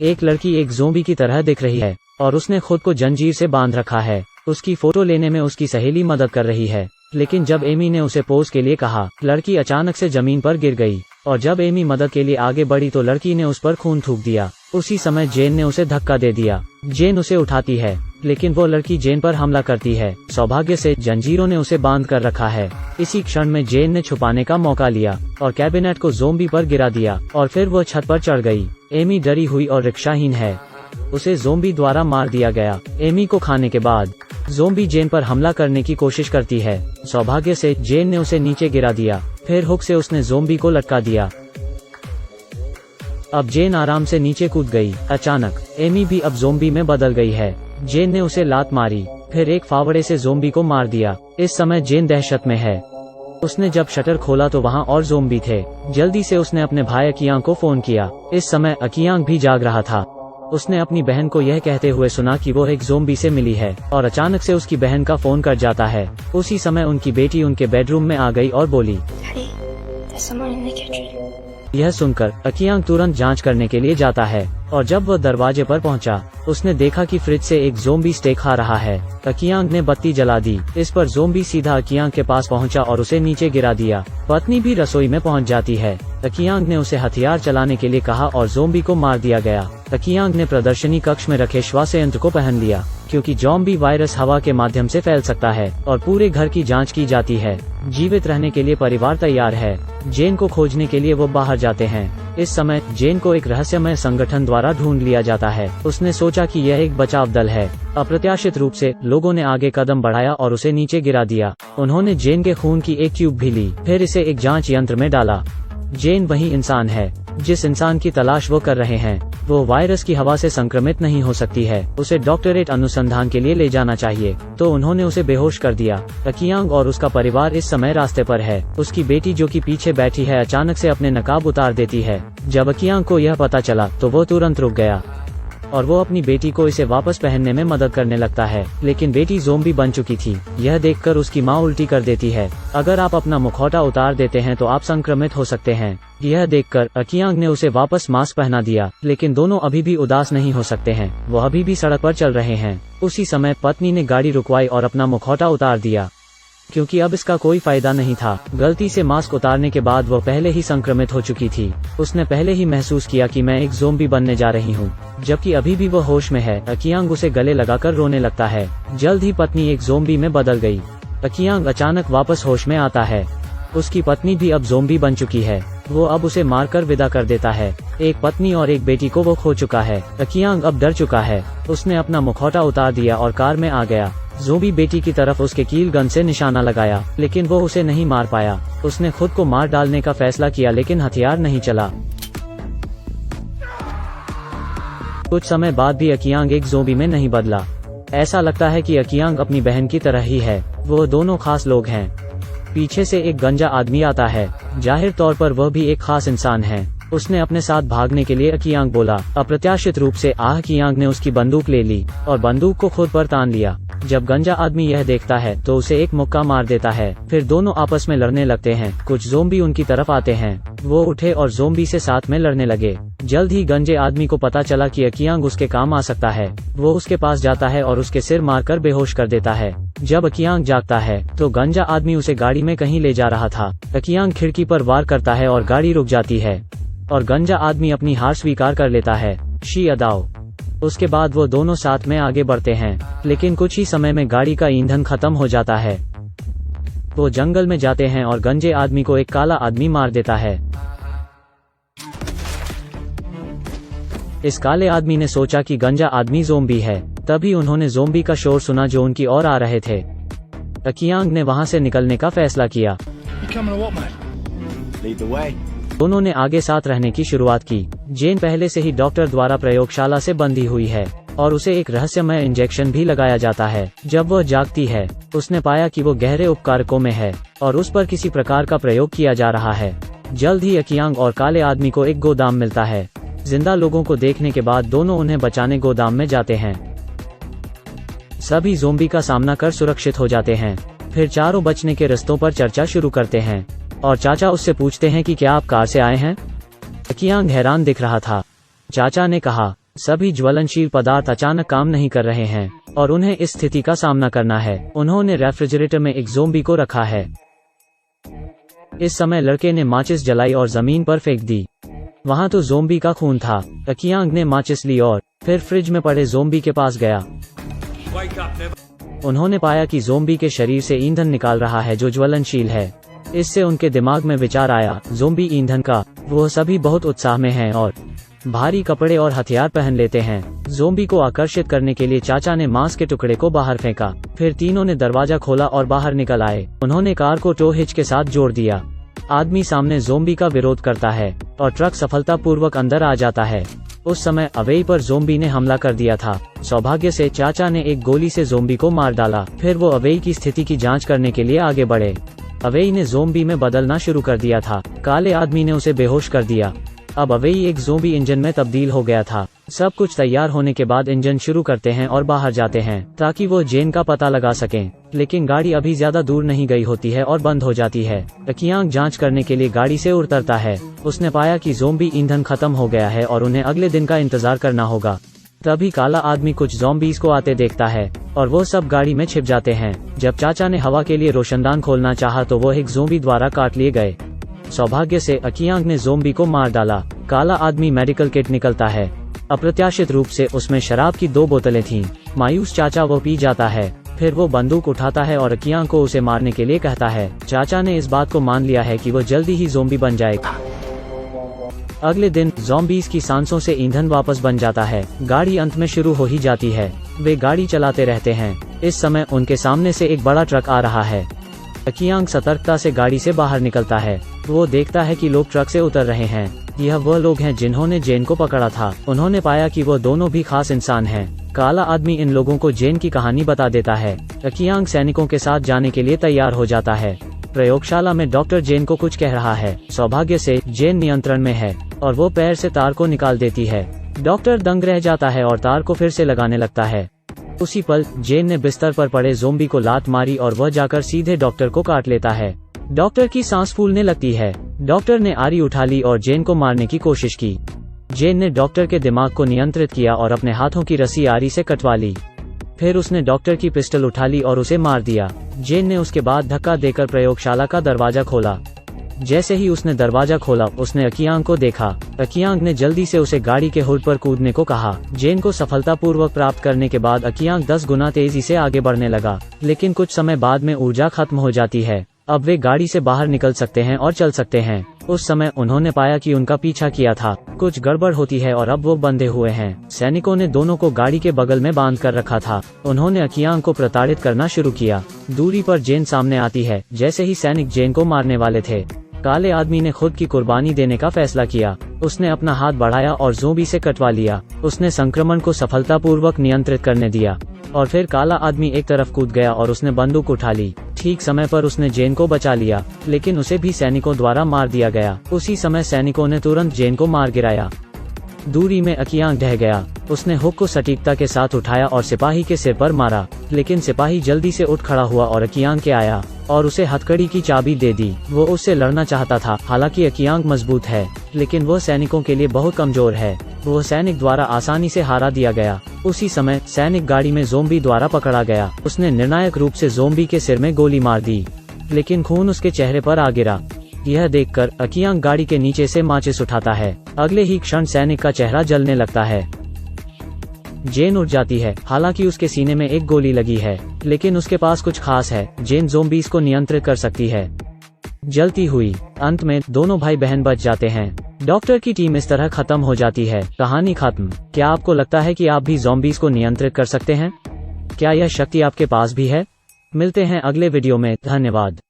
एक लड़की एक ज़ोंबी की तरह दिख रही है और उसने खुद को जंजीर से बांध रखा है। उसकी फोटो लेने में उसकी सहेली मदद कर रही है, लेकिन जब एमी ने उसे पोज के लिए कहा, लड़की अचानक से जमीन पर गिर गई और जब एमी मदद के लिए आगे बढ़ी तो लड़की ने उस पर खून थूक दिया। उसी समय जेन ने उसे धक्का दे दिया। जेन उसे उठाती है, लेकिन वो लड़की जेन पर हमला करती है। सौभाग्य से जंजीरों ने उसे बांध कर रखा है। इसी क्षण में जेन ने छुपाने का मौका लिया और कैबिनेट को ज़ोंबी पर गिरा दिया और फिर वो छत पर चढ़ गई। एमी डरी हुई और रिक्शाहीन है। उसे ज़ोंबी द्वारा मार दिया गया। एमी को खाने के बाद ज़ोंबी जेन पर हमला करने की कोशिश करती है। सौभाग्य से जेन ने उसे नीचे गिरा दिया, फिर हुक से उसने ज़ोंबी को लटका दिया। अब जेन आराम से नीचे कूद गई। अचानक एमी भी अब ज़ोंबी में बदल गई है। जेन ने उसे लात मारी, फिर एक फावड़े से ज़ोंबी को मार दिया। इस समय जेन दहशत में है। उसने जब शटर खोला तो वहां और ज़ोंबी थे। जल्दी से उसने अपने भाई अकियांग को फोन किया। इस समय अकियांग भी जाग रहा था। उसने अपनी बहन को यह कहते हुए सुना कि वो एक ज़ोंबी से मिली है और अचानक से उसकी बहन का फोन कट जाता है। उसी समय उनकी बेटी उनके बेडरूम में आ गई और बोली, यह सुनकर अकियांग तुरंत जांच करने के लिए जाता है और जब वह दरवाजे पर पहुंचा, उसने देखा कि फ्रिज से एक ज़ोंबी स्टेक खा रहा है। अकियांग ने बत्ती जला दी। इस पर ज़ोंबी सीधा अकियांग के पास पहुंचा और उसे नीचे गिरा दिया। पत्नी भी रसोई में पहुंच जाती है। अकियांग ने उसे हथियार चलाने के लिए कहा और ज़ोंबी को मार दिया गया। अकियांग ने प्रदर्शनी कक्ष में रखे श्वास यंत्र को पहन लिया, क्योंकि ज़ोंबी वायरस हवा के माध्यम से फैल सकता है और पूरे घर की जांच की जाती है। जीवित रहने के लिए परिवार तैयार है। जेन को खोजने के लिए वो बाहर जाते हैं। इस समय जेन को एक रहस्यमय संगठन द्वारा ढूंढ लिया जाता है। उसने सोचा कि यह एक बचाव दल है। अप्रत्याशित रूप से लोगों ने आगे कदम बढ़ाया और उसे नीचे गिरा दिया। उन्होंने जेन के खून की एक ट्यूब भी ली, फिर इसे एक जांच यंत्र में डाला। जेन वही इंसान है जिस इंसान की तलाश वो कर रहे हैं। वो वायरस की हवा से संक्रमित नहीं हो सकती है। उसे डॉक्टरेट अनुसंधान के लिए ले जाना चाहिए, तो उन्होंने उसे बेहोश कर दिया। अकियांग और उसका परिवार इस समय रास्ते पर है। उसकी बेटी जो कि पीछे बैठी है अचानक से अपने नकाब उतार देती है। जब अकियांग को यह पता चला तो वो तुरंत रुक गया और वो अपनी बेटी को इसे वापस पहनने में मदद करने लगता है, लेकिन बेटी ज़ोंबी बन चुकी थी। यह देखकर उसकी माँ उल्टी कर देती है। अगर आप अपना मुखौटा उतार देते हैं तो आप संक्रमित हो सकते हैं। यह देखकर अकियांग ने उसे वापस मास्क पहना दिया, लेकिन दोनों अभी भी उदास नहीं हो सकते हैं। वो अभी भी सड़क पर चल रहे हैं। उसी समय पत्नी ने गाड़ी रुकवाई और अपना मुखौटा उतार दिया, क्योंकि अब इसका कोई फायदा नहीं था। गलती से मास्क उतारने के बाद वो पहले ही संक्रमित हो चुकी थी। उसने पहले ही महसूस किया कि मैं एक ज़ोंबी बनने जा रही हूँ, जबकि अभी भी वो होश में है। अकियांग उसे गले लगाकर रोने लगता है। जल्द ही पत्नी एक ज़ोंबी में बदल गई। अकियांग अचानक वापस होश में आता है। उसकी पत्नी भी अब ज़ोंबी बन चुकी है। वो अब उसे मारकर विदा कर देता है। एक पत्नी और एक बेटी को वो खो चुका है। अकियांग अब डर चुका है। उसने अपना मुखौटा उतार दिया और कार में आ गया। ज़ोंबी बेटी की तरफ उसके कील गन से निशाना लगाया, लेकिन वो उसे नहीं मार पाया। उसने खुद को मार डालने का फैसला किया, लेकिन हथियार नहीं चला। कुछ समय बाद भी अकियांग एक ज़ोंबी में नहीं बदला। ऐसा लगता है कि अकियांग अपनी बहन की तरह ही है। वो दोनों खास लोग हैं। पीछे से एक गंजा आदमी आता है। जाहिर तौर पर वह भी एक खास इंसान है। उसने अपने साथ भागने के लिए अकियांग बोला। अप्रत्याशित रूप से अकियांग ने उसकी बंदूक ले ली और बंदूक को खुद पर तान लिया। जब गंजा आदमी यह देखता है तो उसे एक मुक्का मार देता है। फिर दोनों आपस में लड़ने लगते हैं। कुछ ज़ोंबी उनकी तरफ आते हैं। वो उठे और ज़ोंबी से साथ में लड़ने लगे। जल्द ही गंजे आदमी को पता चला कि अकियांग उसके काम आ सकता है। वो उसके पास जाता है और उसके सिर मारकर बेहोश कर देता है। जब अकियांग जागता है तो गंजा आदमी उसे गाड़ी में कहीं ले जा रहा था। अकियांग खिड़की पर वार करता है और गाड़ी रुक जाती है और गंजा आदमी अपनी हार स्वीकार कर लेता है। शी अदाओ। उसके बाद वो दोनों साथ में आगे बढ़ते हैं, लेकिन कुछ ही समय में गाड़ी का ईंधन खत्म हो जाता है। वो जंगल में जाते हैं और गंजे आदमी को एक काला आदमी मार देता है। इस काले आदमी ने सोचा कि गंजा आदमी ज़ोंबी है। तभी उन्होंने ज़ोंबी का शोर सुना जो उनकी ओर आ रहे थे। अकियांग ने वहां से निकलने का फैसला किया। दोनों ने आगे साथ रहने की शुरुआत की। जेन पहले से ही डॉक्टर द्वारा प्रयोगशाला से बंधी हुई है और उसे एक रहस्यमय इंजेक्शन भी लगाया जाता है। जब वह जागती है, उसने पाया कि वो गहरे उपकारकों में है और उस पर किसी प्रकार का प्रयोग किया जा रहा है। जल्द ही अकियांग और काले आदमी को एक गोदाम मिलता है। जिंदा लोगों को देखने के बाद दोनों उन्हें बचाने गोदाम में जाते हैं। सभी ज़ोंबी का सामना कर सुरक्षित हो जाते हैं। फिर चारों बचने के रास्तों पर चर्चा शुरू करते हैं और चाचा उससे पूछते हैं कि क्या आप कार से आए हैं। अकियांग हैरान दिख रहा था। चाचा ने कहा, सभी ज्वलनशील पदार्थ अचानक काम नहीं कर रहे हैं और उन्हें इस स्थिति का सामना करना है। उन्होंने रेफ्रिजरेटर में एक ज़ोंबी को रखा है। इस समय लड़के ने माचिस जलाई और जमीन पर फेंक दी। वहां तो ज़ोंबी का खून था। अकियांग ने माचिस ली और फिर फ्रिज में पड़े ज़ोंबी के पास गया। उन्होंने पाया कि ज़ोंबी के शरीर से ईंधन निकाल रहा है जो ज्वलनशील है। इससे उनके दिमाग में विचार आया ज़ोंबी ईंधन का। वो सभी बहुत उत्साह में हैं और भारी कपड़े और हथियार पहन लेते हैं। ज़ोंबी को आकर्षित करने के लिए चाचा ने मांस के टुकड़े को बाहर फेंका। फिर तीनों ने दरवाजा खोला और बाहर निकल आए। उन्होंने कार को टो हिच के साथ जोड़ दिया। आदमी सामने ज़ोंबी का विरोध करता है और ट्रक सफलतापूर्वक अंदर आ जाता है। उस समय अवेई पर ज़ोंबी ने हमला कर दिया था। सौभाग्य से चाचा ने एक गोली से ज़ोंबी को मार डाला। फिर वो अवेई की स्थिति की जांच करने के लिए आगे बढ़े। अवेई ने ज़ोंबी में बदलना शुरू कर दिया था। काले आदमी ने उसे बेहोश कर दिया। अब अवेई एक ज़ोंबी इंजन में तब्दील हो गया था। सब कुछ तैयार होने के बाद इंजन शुरू करते हैं और बाहर जाते हैं ताकि वो जेन का पता लगा सकें। लेकिन गाड़ी अभी ज्यादा दूर नहीं गई होती है और बंद हो जाती है। अकियांग जांच करने के लिए गाड़ी से उतरता है। उसने पाया कि ज़ोंबी ईंधन खत्म हो गया है और उन्हें अगले दिन का इंतजार करना होगा। तभी काला आदमी कुछ ज़ॉम्बीज को आते देखता है और वो सब गाड़ी में छिप जाते हैं। जब चाचा ने हवा के लिए रोशनदान खोलना चाहा तो वो एक ज़ोंबी द्वारा काट लिए गए। सौभाग्य से अकियांग ने ज़ोंबी को मार डाला। काला आदमी मेडिकल किट निकलता है। अप्रत्याशित रूप से उसमें शराब की 2 बोतलें थीं। मायूस चाचा वो पी जाता है। फिर वो बंदूक उठाता है और अकियांग को उसे मारने के लिए कहता है। चाचा ने इस बात को मान लिया है कि वो जल्दी ही ज़ोंबी बन जाएगा। अगले दिन ज़ॉम्बीज की सांसों से ईंधन वापस बन जाता है। गाड़ी अंत में शुरू हो ही जाती है। वे गाड़ी चलाते रहते हैं। इस समय उनके सामने से एक बड़ा ट्रक आ रहा है। अकियांग सतर्कता से गाड़ी से बाहर निकलता है। वो देखता है कि लोग ट्रक से उतर रहे हैं। यह वह लोग हैं जिन्होंने जेन को पकड़ा था। उन्होंने पाया कि वो दोनों भी खास इंसान हैं। काला आदमी इन लोगों को जेन की कहानी बता देता है। अकियांग सैनिकों के साथ जाने के लिए तैयार हो जाता है। प्रयोगशाला में डॉक्टर जेन को कुछ कह रहा है। सौभाग्य से जेन नियंत्रण में है और वो पैर से तार को निकाल देती है। डॉक्टर दंग रह जाता है और तार को फिर से लगाने लगता है। उसी पल जेन ने बिस्तर पर पड़े ज़ोंबी को लात मारी और वह जाकर सीधे डॉक्टर को काट लेता है। डॉक्टर की सांस फूलने लगती है। डॉक्टर ने आरी उठा ली और जेन को मारने की कोशिश की। जेन ने डॉक्टर के दिमाग को नियंत्रित किया और अपने हाथों की रस्सी आरी से कटवा ली। फिर उसने डॉक्टर की पिस्टल उठा ली और उसे मार दिया। जेन ने उसके बाद धक्का देकर प्रयोगशाला का दरवाजा खोला। जैसे ही उसने दरवाजा खोला उसने अकियांग को देखा। अकियांग ने जल्दी से उसे गाड़ी के हुड पर कूदने को कहा। जेन को सफलतापूर्वक प्राप्त करने के बाद अकियांग 10 गुना तेजी से आगे बढ़ने लगा। लेकिन कुछ समय बाद में ऊर्जा खत्म हो जाती है। अब वे गाड़ी से बाहर निकल सकते हैं और चल सकते हैं। उस समय उन्होंने पाया कि उनका पीछा किया था कुछ गड़बड़ होती है और अब वो बंधे हुए हैं। सैनिकों ने दोनों को गाड़ी के बगल में बांध कर रखा था। उन्होंने अकियांग को प्रताड़ित करना शुरू किया। दूरी पर जेन सामने आती है। जैसे ही सैनिक जेन को मारने वाले थे, काले आदमी ने खुद की कुर्बानी देने का फैसला किया। उसने अपना हाथ बढ़ाया और ज़ोंबी से कटवा लिया। उसने संक्रमण को सफलतापूर्वक नियंत्रित करने दिया और फिर काला आदमी एक तरफ कूद गया और उसने बंदूक उठा ली। ठीक समय पर उसने जेन को बचा लिया, लेकिन उसे भी सैनिकों द्वारा मार दिया गया। उसी समय सैनिकों ने तुरंत जेन को मार गिराया। दूरी में अकियांग ढह गया। उसने हुक को सटीकता के साथ उठाया और सिपाही के सिर पर मारा, लेकिन सिपाही जल्दी से उठ खड़ा हुआ और अकियांग के आया और उसे हथकड़ी की चाबी दे दी। वो उससे लड़ना चाहता था। हालांकि अकियांग मजबूत है, लेकिन वो सैनिकों के लिए बहुत कमजोर है। वो सैनिक द्वारा आसानी से हारा दिया गया। उसी समय सैनिक गाड़ी में ज़ोंबी द्वारा पकड़ा गया। उसने निर्णायक रूप से ज़ोंबी के सिर में गोली मार दी, लेकिन खून उसके चेहरे पर आ गिरा। यह देखकर अकियांग गाड़ी के नीचे से माचिस उठाता है। अगले ही क्षण सैनिक का चेहरा जलने लगता है। जेन उठ जाती है। हालांकि उसके सीने में एक गोली लगी है, लेकिन उसके पास कुछ खास है। जेन ज़ोंबीज को नियंत्रित कर सकती है। जलती हुई अंत में दोनों भाई बहन बच जाते हैं। डॉक्टर की टीम इस तरह खत्म हो जाती है। कहानी खत्म। क्या आपको लगता है कि आप भी ज़ोंबीज को नियंत्रित कर सकते हैं? क्या यह शक्ति आपके पास भी है? मिलते हैं अगले वीडियो में। धन्यवाद।